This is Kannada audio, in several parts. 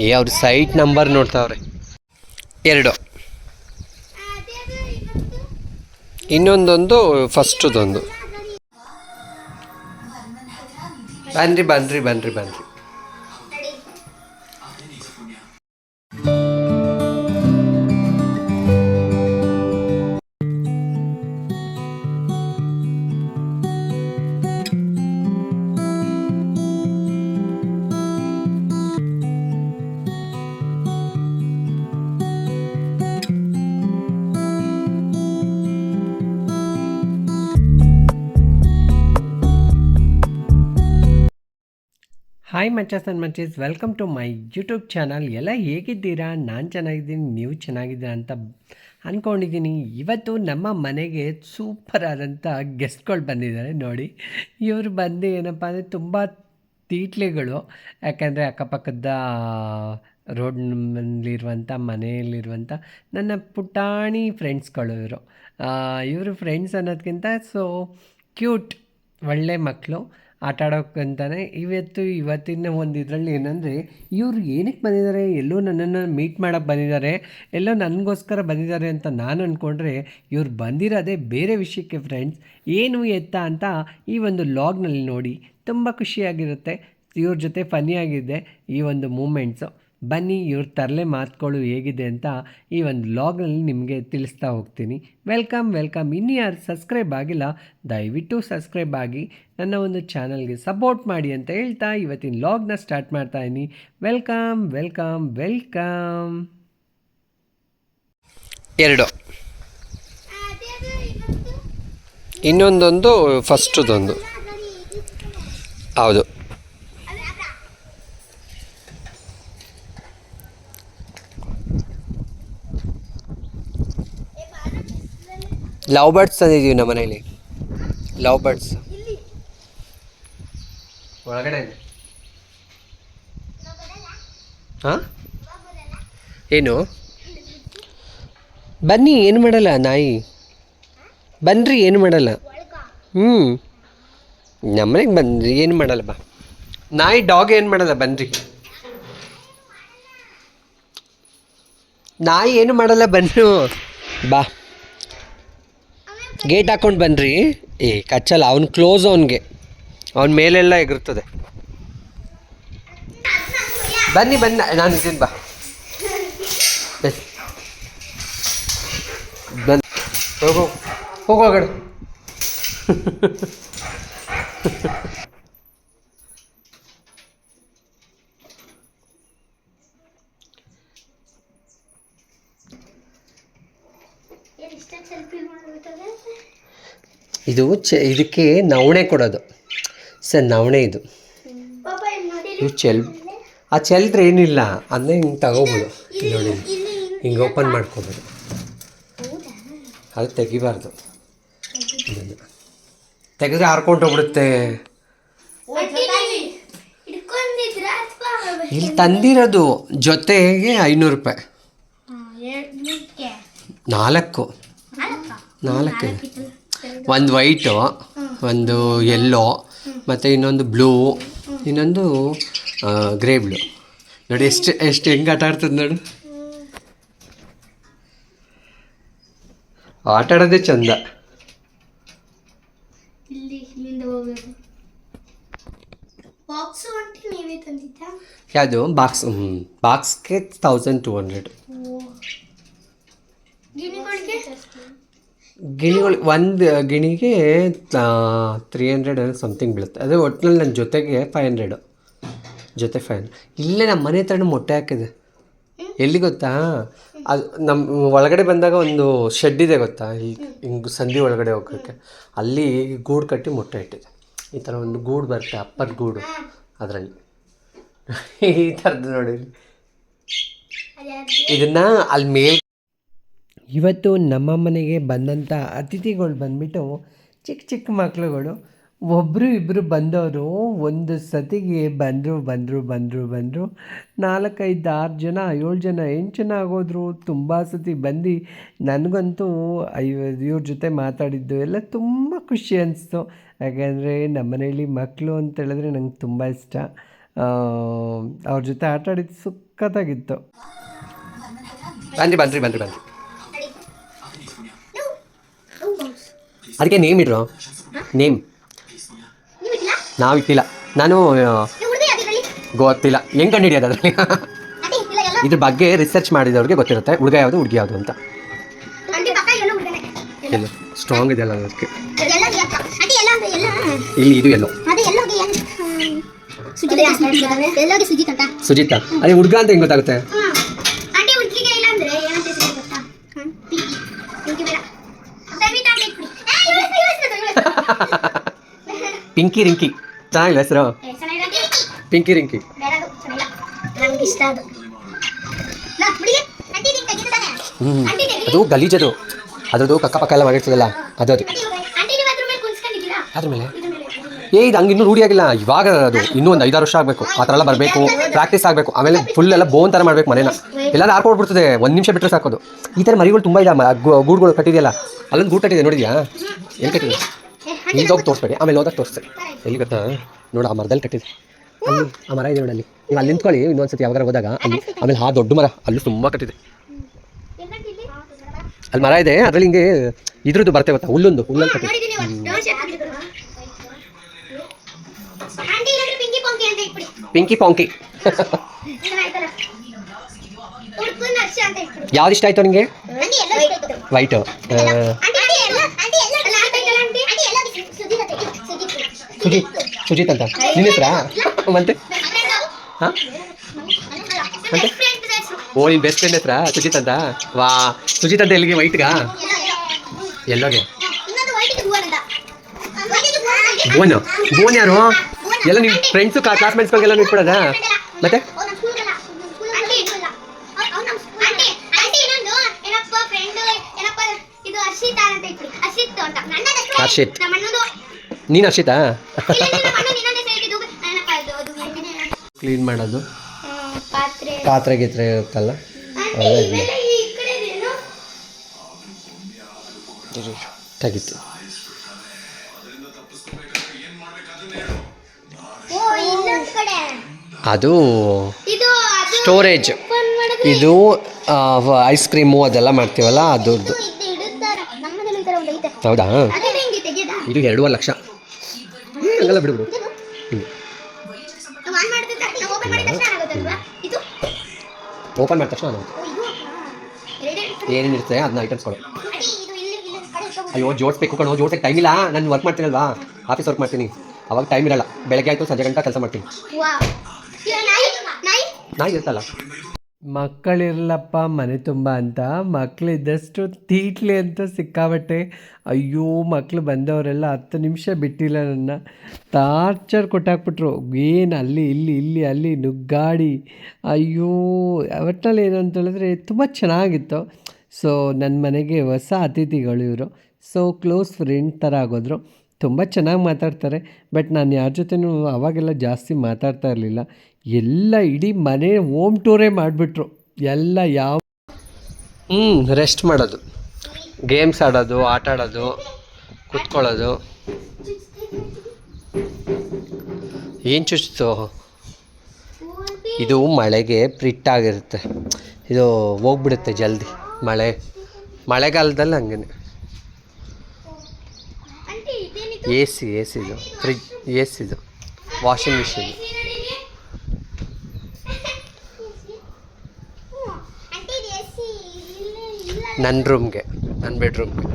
ಅವ್ರ ಸೈಟ್ ನಂಬರ್ ನೋಡ್ತಾವ್ರೆ. 2 ಇನ್ನೊಂದೊಂದು ಫಸ್ಟುದೊಂದು. ಬನ್ರಿ. ಹಾಯ್ ಮಚ್ಚಸ್ ಆ್ಯಂಡ್ ಮಚ್ಚೀಸ್, welcome to my YouTube channel. ಎಲ್ಲ ಹೇಗಿದ್ದೀರಾ? ನಾನು ಚೆನ್ನಾಗಿದ್ದೀನಿ, ನೀವು ಚೆನ್ನಾಗಿದ್ದೀರಾ ಅಂತ ಅಂದ್ಕೊಂಡಿದ್ದೀನಿ. ಇವತ್ತು ನಮ್ಮ ಮನೆಗೆ ಸೂಪರ್ ಆದಂಥ ಗೆಸ್ಟ್ಗಳು ಬಂದಿದ್ದಾರೆ ನೋಡಿ. ಇವರು ಬಂದು ಏನಪ್ಪ ಅಂದರೆ ತುಂಬ ತೀಟ್ಲೆಗಳು. ಯಾಕಂದರೆ ಅಕ್ಕಪಕ್ಕದ ರೋಡ್ನಲ್ಲಿರುವಂಥ ಮನೆಯಲ್ಲಿರುವಂಥ ನನ್ನ ಪುಟಾಣಿ ಫ್ರೆಂಡ್ಸ್ಗಳು ಇವರು ಫ್ರೆಂಡ್ಸ್ ಅನ್ನೋದಕ್ಕಿಂತ ಕ್ಯೂಟ್ ಒಳ್ಳೆ ಮಕ್ಕಳು. ಆಟ ಆಡೋಕ್ಕಂತಾನೆ ಇವತ್ತಿನ ಒಂದು ಇದರಲ್ಲಿ ಏನಂದರೆ, ಇವರು ಏನಕ್ಕೆ ಬಂದಿದ್ದಾರೆ, ಎಲ್ಲೋ ನನ್ನನ್ನು ಮೀಟ್ ಮಾಡೋಕ್ಕೆ ಬಂದಿದ್ದಾರೆ, ಎಲ್ಲೋ ನನಗೋಸ್ಕರ ಬಂದಿದ್ದಾರೆ ಅಂತ ನಾನು ಅಂದ್ಕೊಂಡ್ರೆ ಇವ್ರು ಬಂದಿರೋದೇ ಬೇರೆ ವಿಷಯಕ್ಕೆ ಫ್ರೆಂಡ್ಸ್. ಏನು ಎತ್ತ ಅಂತ ಈ ಒಂದು ಲಾಗ್ನಲ್ಲಿ ನೋಡಿ, ತುಂಬ ಖುಷಿಯಾಗಿರುತ್ತೆ. ಇವ್ರ ಜೊತೆ ಫನ್ನಿಯಾಗಿದೆ ಈ ಒಂದು ಮೂಮೆಂಟ್ಸು. ಬನ್ನಿ, ಇವ್ರ ತರಲೆ ಮಾತುಗಳು ಹೇಗಿದೆ ಅಂತ ಈ ಒಂದು ಲಾಗ್ನಲ್ಲಿ ನಿಮಗೆ ತಿಳಿಸ್ತಾ ಹೋಗ್ತೀನಿ. ವೆಲ್ಕಮ್. ಇನ್ನೂ ಯಾರು ಸಬ್ಸ್ಕ್ರೈಬ್ ಆಗಿಲ್ಲ, ದಯವಿಟ್ಟು ಸಬ್ಸ್ಕ್ರೈಬ್ ಆಗಿ ನನ್ನ ಒಂದು ಚಾನಲ್ಗೆ ಸಪೋರ್ಟ್ ಮಾಡಿ ಅಂತ ಹೇಳ್ತಾ ಇವತ್ತಿನ ಲಾಗ್ನ ಸ್ಟಾರ್ಟ್ ಮಾಡ್ತಾ ಇದ್ದೀನಿ. ವೆಲ್ಕಮ್. 2 ಇನ್ನೊಂದೊಂದು ಫಸ್ಟುದೊಂದು. ಹೌದು. ಲವ್ ಬರ್ಡ್ಸ್ ತಂದಿದ್ದೀವಿ ನಮ್ಮ ಮನೇಲಿ. ಲವ್ ಬರ್ಡ್ಸ್ ಒಳಗಡೆ. ಹಾಂ, ಏನು? ಬನ್ನಿ, ಏನು ಮಾಡಲ್ಲ ನಾಯಿ. ಬನ್ನಿರಿ, ಏನು ಮಾಡಲ್ಲ. ನಮ್ಮನೆಗೆ ಬನ್ನಿರಿ, ಏನು ಮಾಡಲ್ಲ. ಬಾ, ನಾಯಿ ಡಾಗ್ ಏನು ಮಾಡಲ್ಲ. ಬನ್ನಿರಿ, ನಾಯಿ ಏನು ಮಾಡಲ್ಲ. ಬನ್ನಿ, ಬಾ, ಗೇಟ್ ಹಾಕ್ಕೊಂಡು ಬನ್ನಿರಿ. ಕಚ್ಚಲ್ಲ, ಅವ್ನು ಕ್ಲೋಸ್, ಅವನಿಗೆ ಅವನ ಮೇಲೆಲ್ಲ ಎಗಿರ್ತದೆ. ಬನ್ನಿ, ನಾನು ಇದ್ದೀನಿ. ಬಾ, ಬನ್ನಿ, ಹೋಗೋಗಡೆ. ಇದಕ್ಕೆ ನವಣೆ ಕೊಡೋದು ಸರ್, ನವಣೆ ಇದು. ಆ ಚೆಲ್ದ್ರೆ ಏನಿಲ್ಲ, ಅದನ್ನೇ ಹಿಂಗೆ ತಗೋಬೋದು. ನೋಡಿ, ಹಿಂಗೆ ಓಪನ್ ಮಾಡ್ಕೋಬೋದು. ಅದು ತೆಗಿಬಾರ್ದು, ತೆಗೆದ್ರೆ ಹಾರ್ಕೊಂಡೋಗ್ಬಿಡುತ್ತೆ. ಇಲ್ಲಿ ತಂದಿರೋದು ಜೊತೆಗೆ 500 ರೂಪಾಯಿ. 4 ಒಂದು ವೈಟು, ಒಂದು ಯೆಲ್ಲೋ, ಮತ್ತು ಇನ್ನೊಂದು ಬ್ಲೂ, ಇನ್ನೊಂದು ಗ್ರೇ ಬ್ಲೂ. ನೋಡಿ ಎಷ್ಟು ಹೆಂಗೆ ಆಟ ಆಡ್ತದೆ ನೋಡು. ಆಟ ಆಡೋದೇ ಚಂದ. ಯಾವುದು ಬಾಕ್ಸ್ಗೆ 1200. ಗಿಣಿಗಳು ಒಂದು ಗಿಣಿಗೆ 300 ಸಮಥಿಂಗ್ ಬೀಳುತ್ತೆ. ಅದೇ ಒಟ್ಟಿನಲ್ಲಿ ನನ್ನ ಜೊತೆಗೆ 500. ಜೊತೆ 500. ಇಲ್ಲೇ ನಮ್ಮ ಮನೆ ಹತ್ರನೂ ಮೊಟ್ಟೆ ಹಾಕಿದೆ. ಎಲ್ಲಿ ಗೊತ್ತಾ, ಅದು ನಮ್ಮ ಒಳಗಡೆ ಬಂದಾಗ ಒಂದು ಶೆಡ್ ಇದೆ ಗೊತ್ತಾ, ಹಿಂಗೆ ಸಂಧಿ ಒಳಗಡೆ ಹೋಗೋಕ್ಕೆ. ಅಲ್ಲಿ ಗೂಡು ಕಟ್ಟಿ ಮೊಟ್ಟೆ ಇಟ್ಟಿದೆ. ಈ ಥರ ಒಂದು ಗೂಡು ಬರುತ್ತೆ, ಅಪ್ಪದ ಗೂಡು, ಅದರಲ್ಲಿ ಈ ಥರದ್ದು ನೋಡಿ. ಇದನ್ನು ಅಲ್ಲಿ ಮೇಲೆ ಇವತ್ತು ನಮ್ಮ ಮನೆಗೆ ಬಂದಂಥ ಅತಿಥಿಗಳು ಬಂದುಬಿಟ್ಟು ಚಿಕ್ಕ ಮಕ್ಕಳುಗಳು. ಒಬ್ಬರು ಇಬ್ಬರು ಬಂದವರು ಒಂದು ಸತಿಗೆ ಬಂದರು 4, 5, 6 ಜನ, 7 ಜನ, 8 ಜನ ಆಗೋದ್ರು. ತುಂಬ ಸತಿ ಬಂದು ನನಗಂತೂ ಇವ್ರ ಜೊತೆ ಮಾತಾಡಿದ್ದು ಎಲ್ಲ ತುಂಬ ಖುಷಿ ಅನಿಸ್ತು. ಯಾಕೆಂದರೆ ನಮ್ಮ ಮನೆಯಲ್ಲಿ ಮಕ್ಕಳು ಅಂತೇಳಿದ್ರೆ ನಂಗೆ ತುಂಬ ಇಷ್ಟ. ಅವ್ರ ಜೊತೆ ಆಟ ಆಡಿದ್ದು ಸಖತ್ತಾಗಿತ್ತು. ಬನ್ರಿ ಬನ್ರಿ ಬನ್ರಿ ಬನ್ರಿ. ಅದಕ್ಕೆ ನೇಮ್ ಇಡ್ರು, ನೇಮ್ ನಾವು ಇಟ್ಟಿಲ್ಲ. ನಾನು ಗೊತ್ತಿಲ್ಲ ಹೆಂಗೆ ಕಂಡು ಹಿಡಿಯೋದು ಅದರಲ್ಲಿ. ಇದ್ರ ಬಗ್ಗೆ ರಿಸರ್ಚ್ ಮಾಡಿದವ್ರಿಗೆ ಗೊತ್ತಿರುತ್ತೆ ಹುಡುಗ ಯಾವುದು ಹುಡುಗಿ ಯಾವುದು ಅಂತ. ಎಲ್ಲ ಸ್ಟ್ರಾಂಗ್ ಇದೆಯಲ್ಲ ಅದಕ್ಕೆ. ಇಲ್ಲಿ ಇದು ಎಲ್ಲೋ ಸುಜಿತಾ, ಅದೇ ಹುಡುಗ ಅಂತ ಹೆಂಗೆ ಗೊತ್ತಾಗುತ್ತೆ? ಪಿಂಕಿ ರಿಂಕಿ ಚೆನ್ನಾಗಿಲ್ಲ ಹೆಸರು, ಪಿಂಕಿ ರಿಂಕಿ. ಅದು ಗಲೀಜದು, ಅದ್ರದ್ದು ಕಕ್ಕ ಪಕ್ಕ ಎಲ್ಲ ಮಾಡಿರ್ತದಲ್ಲ ಅದು ಅದ್ರ ಮೇಲೆ. ಇದು ಹಂಗೆ ಇನ್ನೂ ರೂಢಿ ಆಗಿಲ್ಲ. ಇವಾಗ ಅದು ಇನ್ನೂ ಒಂದು 5-6 ವರ್ಷ ಆಗಬೇಕು, ಆ ಥರ ಎಲ್ಲ ಬರಬೇಕು, ಪ್ರಾಕ್ಟೀಸ್ ಆಗಬೇಕು. ಆಮೇಲೆ ಫುಲ್ ಎಲ್ಲ ಬೋನ್ ಥರ ಮಾಡಬೇಕು ಮನೇನ. ಎಲ್ಲರೂ ಹಾರ್ಕೊಡ್ಬಿಡ್ತದೆ, 1 ನಿಮಿಷ ಬಿಟ್ಟರೆ ಸಾಕೋದು. ಈ ಥರ ಮರಿಗಳು ತುಂಬ ಇದೆ. ಗೂಡುಗಳು ಕಟ್ಟಿದೆಯಲ್ಲ, ಅಲ್ಲೊಂದು ಗೂಡು ಕಟ್ಟಿದೆ ನೋಡಿದ್ಯಾ? ಎಲ್ಲಿ ಕಟ್ಟಿದೆ? ಇಲ್ಲಿ ಹೋಗಿ ತೋರಿಸ್ಬೇಡಿ, ಆಮೇಲೆ ಹೋದಾಗ ತೋರಿಸ್ತಾರೆ. ಎಲ್ಲಿ ಗೊತ್ತಾ? ನೋಡು, ಆ ಮರದಲ್ಲಿ ಕಟ್ಟಿದೆ. ಅಲ್ಲಿ ಆ ಮರ ಇದೆ ನೋಡಿ, ಅಲ್ಲಿ ನೀವು ಅಲ್ಲಿ ನಿಂತ್ಕೊಳ್ಳಿ ಇನ್ನೊಂದ್ಸತಿ ಯಾವಾಗ ಹೋದಾಗ ಅಲ್ಲಿ. ಆಮೇಲೆ ಆ ದೊಡ್ಡ ಮರ ಅಲ್ಲೂ ತುಂಬ ಕಟ್ಟಿದೆ. ಅಲ್ಲಿ ಮರ ಇದೆ, ಅದರಲ್ಲಿ ಹಿಂಗೆ ಇದ್ರದ್ದು ಬರ್ತೇ ಗೊತ್ತಾ, ಹುಲ್ಲೊಂದು ಹುಲ್ಲಲ್ಲಿ ಕಟ್ಟಿದೆ. ಪಿಂಕಿ ಪಾಂಕಿ. ಯಾವ್ದು ಇಷ್ಟ ಆಯ್ತು ನಿಂಗೆ? ವೈಟು. ಸುಜಿತ್ ಅಂತ ನಿನ್ನ ಹೆಸರಾ? ಮತ್ತೆ ಹಾಂ ಮತ್ತೆ ಓ, ನಿನ್ನ ಬೆಸ್ಟ್ ಫ್ರೆಂಡ್ ಹೆಸರಾ ಸುಜಿತ್ ಅಂತ? ವಾ, ಸುಜಿತ್ ಅಂತ ಎಲ್ಲಿಗೆ? ವೈಟ್ಗಾ? ಎಲ್ಲೋಗೆ? ಬೋನು ಬೋನ್ ಯಾರು? ಎಲ್ಲ ನಿಮ್ಮ ಫ್ರೆಂಡ್ಸು ಕ್ಲಾಸ್ಮೇಟ್ಸ್ಗಳಿಗೆಲ್ಲ ಇಟ್ಬಿಡೋದ? ಮತ್ತೆ ಹರ್ಷಿತ್. ನೀನು ಹರ್ಷಿತಾ? ಕ್ಲೀನ್ ಮಾಡೋದು, ಪಾತ್ರೆ ಗೀತ್ರೆ ಇರುತ್ತಲ್ಲ ತೆಗಿತು. ಅದು ಸ್ಟೋರೇಜ್. ಇದು ಐಸ್ ಕ್ರೀಮು ಅದೆಲ್ಲ ಮಾಡ್ತೀವಲ್ಲ ಅದ್ರದ್ದು. ಹೌದಾ? ಇದು 2.5 ಲಕ್ಷ. ಹಂಗೆಲ್ಲ ಬಿಡು. ಓಪನ್ ಮಾಡಿದ ತಕ್ಷಣ ಏನೇನಿರುತ್ತೆ ಅದನ್ನ ಐಟಮ್ಸ್ ಕೊಡು. ಅಯ್ಯೋ ಜೋಡಿಸ್ಬೇಕು ಕಣೋ, ಜೋಡ್ಸಕ್ಕೆ ಟೈಮ್ ಇಲ್ಲ. ನಾನು ವರ್ಕ್ ಮಾಡ್ತೀನಲ್ವಾ, ಆಫೀಸ್ ವರ್ಕ್ ಮಾಡ್ತೀನಿ, ಅವಾಗ ಟೈಮ್ ಇರಲ್ಲ. ಬೆಳಗ್ಗೆ ಆಯಿತು ಸಂಜೆ ಗಂಟೆ ಕೆಲಸ ಮಾಡ್ತೀನಿ. ನಾಯಿ ಇರ್ತಲ್ಲ. ಮಕ್ಕಳಿರಲಪ್ಪ ಮನೆ ತುಂಬ ಅಂತ, ಮಕ್ಕಳಿದ್ದಷ್ಟು ತೀಟ್ಲಿ ಅಂತ ಸಿಕ್ಕಾಬಟ್ಟೆ. ಅಯ್ಯೋ, ಮಕ್ಕಳು ಬಂದವರೆಲ್ಲ 10 ನಿಮಿಷ ಬಿಟ್ಟಿಲ್ಲ, ನನ್ನ ಟಾರ್ಚರ್ ಕೊಟ್ಟಾಕ್ಬಿಟ್ರು. ಏನು ಅಲ್ಲಿ ಇಲ್ಲಿ ಇಲ್ಲಿ ಅಲ್ಲಿ ನುಗ್ಗಾಡಿ. ಅಯ್ಯೋ, ಒಟ್ಟಿನಲ್ಲಿ ಏನಂತ ಹೇಳಿದ್ರೆ ತುಂಬ ಚೆನ್ನಾಗಿತ್ತು. ಸೊ ನನ್ನ ಮನೆಗೆ ಹೊಸ ಅತಿಥಿಗಳು ಇವರು. ಸೊ ಕ್ಲೋಸ್ ಫ್ರೆಂಡ್ ಥರ ಆಗೋದ್ರು. ತುಂಬ ಚೆನ್ನಾಗಿ ಮಾತಾಡ್ತಾರೆ. ಬಟ್ ನಾನು ಯಾರ ಜೊತೆನೂ ಅವಾಗೆಲ್ಲ ಜಾಸ್ತಿ ಮಾತಾಡ್ತಾ ಇರಲಿಲ್ಲ. ಎಲ್ಲ ಇಡೀ ಮನೆ ಹೋಮ್ ಟೂರೇ ಮಾಡಿಬಿಟ್ರು. ಎಲ್ಲ ರೆಸ್ಟ್ ಮಾಡೋದು, ಗೇಮ್ಸ್ ಆಡೋದು, ಆಟ ಆಡೋದು, ಕೂತ್ಕೊಳ್ಳೋದು. ಏನು ಚುಚ್ಚಿತು? ಇದು ಮಳೆಗೆ ಪ್ರಿಟ್ಟಾಗಿರುತ್ತೆ, ಇದು ಹೋಗ್ಬಿಡುತ್ತೆ ಜಲ್ದಿ. ಮಳೆಗಾಲದಲ್ಲಿ ಹಂಗೆ. ಎ ಸಿ ಇದು ಫ್ರಿಜ್, ಇದು ವಾಷಿಂಗ್ ಮಿಷಿನ್. ನನ್ನ ರೂಮ್ಗೆ, ನನ್ನ ಬೆಡ್ರೂಮ್ಗೆ.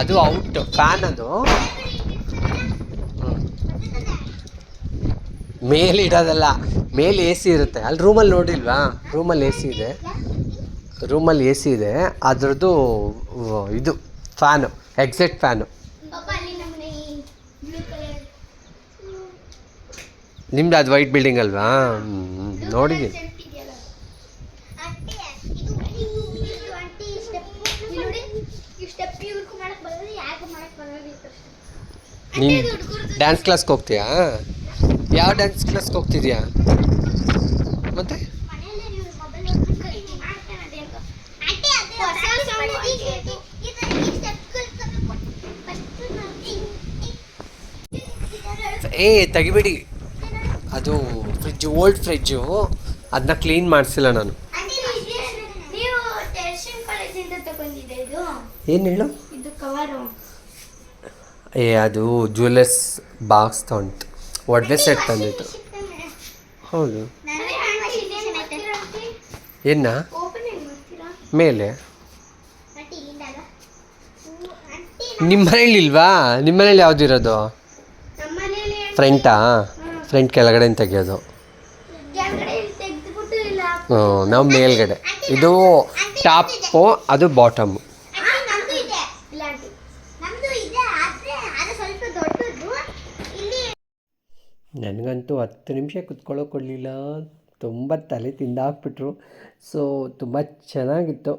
ಅದು ಔಟ್ ಫ್ಯಾನ್. ಅದು ಮೇಲೆ ಇಡೋದಲ್ಲ, ಮೇಲೆ ಎ ಸಿ ಇರುತ್ತೆ. ಅಲ್ಲಿ ರೂಮಲ್ಲಿ ನೋಡಿಲ್ವಾ? ರೂಮಲ್ಲಿ ಎ ಸಿ ಇದೆ. ಅದ್ರದ್ದು ಇದು ಫ್ಯಾನು, ಎಕ್ಸಾಕ್ಟ್ ಫ್ಯಾನು. ನಿಮ್ದು ಅದು ವೈಟ್ ಬಿಲ್ಡಿಂಗ್ ಅಲ್ವಾ? ನೋಡಿದ್ದೀನಿ. ನೀನು ಡ್ಯಾನ್ಸ್ ಕ್ಲಾಸ್ಗೆ ಹೋಗ್ತೀಯಾ? ಯಾವ ಡ್ಯಾನ್ಸ್ ಕ್ಲಾಸ್ಗೆ ಹೋಗ್ತಿದ್ಯಾ? ಮತ್ತೆ ತೆಗಿಬೇಡಿ. ಅದು ಫ್ರಿಜ್ಜು, ಓಲ್ಡ್ ಫ್ರಿಜ್ಜು, ಅದನ್ನ ಕ್ಲೀನ್ ಮಾಡಿಸಿಲ್ಲ ನಾನು. ನೀವು ಟೆರ್ಷನ್ ಕಾಲೇಜಿಂದ ತಗೊಂಡಿದ್ದೆ ಇದು ಏನು ಹೇಳು? ಇದು ಕವರು. ಅದು ಜ್ಯುವೆಲರ್ಸ್ ಬಾಕ್ಸ್ ತೊಗೊಂಡು ಒಡವೆ ಸೆಟ್ ತಂದಿತ್ತು. ಹೌದು. ಏನ ಮೇಲೆ ನಿಮ್ಮ ಮನೇಲಿ ಇಲ್ವಾ? ನಿಮ್ಮ ಮನೇಲಿ ಯಾವ್ದಿರೋದು? ಫ್ರಂಟಾ? ಫ್ರಂಟ್ ಕೆಳಗಡೆ ತೆಗಿಯೋದು. ಹ್ಞೂ, ನಾವು ಮೇಲ್ಗಡೆ. ಇದು ಟಾಪು, ಅದು ಬಾಟಮು. ನನಗಂತೂ 10 ನಿಮಿಷ ಕುತ್ಕೊಳ್ಳೋಕೆ ಕೊಡಲಿಲ್ಲ. ತುಂಬ ತಲೆ ತಿಂದಾಕ್ಬಿಟ್ರು. ಸೊ ತುಂಬ ಚೆನ್ನಾಗಿತ್ತು.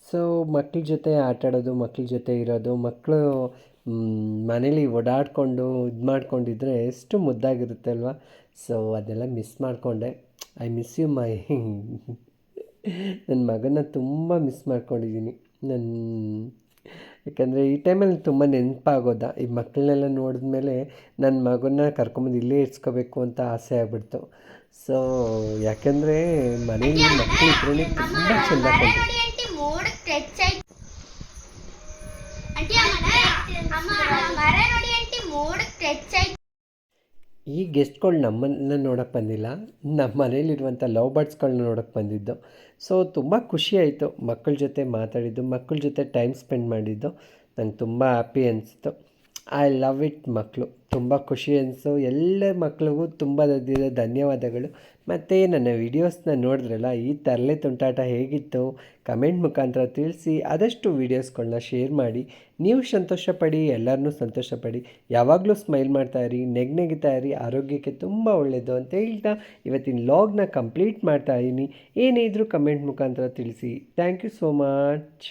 ಸೊ ಮಕ್ಳ ಜೊತೆ ಆಟಾಡೋದು, ಮಕ್ಳ ಜೊತೆ ಇರೋದು, ಮಕ್ಕಳು ಮನೇಲಿ ಓಡಾಡಿಕೊಂಡು ಇದು ಮಾಡ್ಕೊಂಡಿದ್ರೆ ಎಷ್ಟು ಮುದ್ದಾಗಿರುತ್ತೆ ಅಲ್ವಾ? ಸೊ ಅದೆಲ್ಲ ಮಿಸ್ ಮಾಡಿಕೊಂಡೆ. ಐ ಮಿಸ್ ಯು ಮೈ ನನ್ನ ಮಗನ ತುಂಬ ಮಿಸ್ ಮಾಡ್ಕೊಂಡಿದ್ದೀನಿ ಯಾಕಂದರೆ ಈ ಟೈಮಲ್ಲಿ ತುಂಬ ನೆನಪಾಗೋದ. ಈ ಮಕ್ಕಳನ್ನೆಲ್ಲ ನೋಡಿದ್ಮೇಲೆ ನನ್ನ ಮಗನ ಕರ್ಕೊಂಬಂದು ಇಲ್ಲೇ ಇಡ್ಸ್ಕೋಬೇಕು ಅಂತ ಆಸೆ ಆಗ್ಬಿಡ್ತು. ಸೊ ಯಾಕೆಂದರೆ ಮನೇಲಿ ಮಕ್ಕಳು ಇದ್ರೇ ತುಂಬ ಚೆಂದ ಈ ಗೆಸ್ಟ್ಗಳು ನಮ್ಮನ್ನು ನೋಡೋಕ್ಕೆ ಬಂದಿಲ್ಲ, ನಮ್ಮ ಮನೇಲಿರುವಂಥ ಲವ್ ಬರ್ಡ್ಸ್ಗಳನ್ನ ನೋಡೋಕ್ಕೆ ಬಂದಿದ್ದು. ಸೊ ತುಂಬ ಖುಷಿಯಾಯಿತು ಮಕ್ಕಳ ಜೊತೆ ಮಾತಾಡಿದ್ದು, ಮಕ್ಕಳ ಜೊತೆ ಟೈಮ್ ಸ್ಪೆಂಡ್ ಮಾಡಿದ್ದು. ನಂಗೆ ತುಂಬ ಹ್ಯಾಪಿ ಅನಿಸ್ತು. I love it. ಮಕ್ಕಳು ತುಂಬ ಖುಷಿ ಅನಿಸ್ತು. ಎಲ್ಲ ಮಕ್ಳಿಗೂ ತುಂಬ ಧನ್ಯವಾದಗಳು. ಮತ್ತು ನನ್ನ ವೀಡಿಯೋಸ್ನ ನೋಡಿದ್ರಲ್ಲ, ಈ ತರಲೆ ತುಂಟಾಟ ಹೇಗಿತ್ತು ಕಮೆಂಟ್ ಮುಖಾಂತರ ತಿಳಿಸಿ. ಆದಷ್ಟು ವೀಡಿಯೋಸ್ಗಳನ್ನ ಶೇರ್ ಮಾಡಿ. ನೀವು ಸಂತೋಷಪಡಿ, ಎಲ್ಲರನ್ನೂ ಸಂತೋಷಪಡಿ. ಯಾವಾಗಲೂ ಸ್ಮೈಲ್ ಮಾಡ್ತಾಯಿರಿ, ನೆಗ್ನೆಗಿತಾಯಿರಿ. ಆರೋಗ್ಯಕ್ಕೆ ತುಂಬ ಒಳ್ಳೆಯದು ಅಂತ ಹೇಳ್ತಾ ಇವತ್ತಿನ ಲಾಗ್ನ ಕಂಪ್ಲೀಟ್ ಮಾಡ್ತಾಯಿದ್ದೀನಿ. ಏನೇ ಇದ್ದರೂ ಕಮೆಂಟ್ ಮುಖಾಂತರ ತಿಳಿಸಿ. Thank you so much.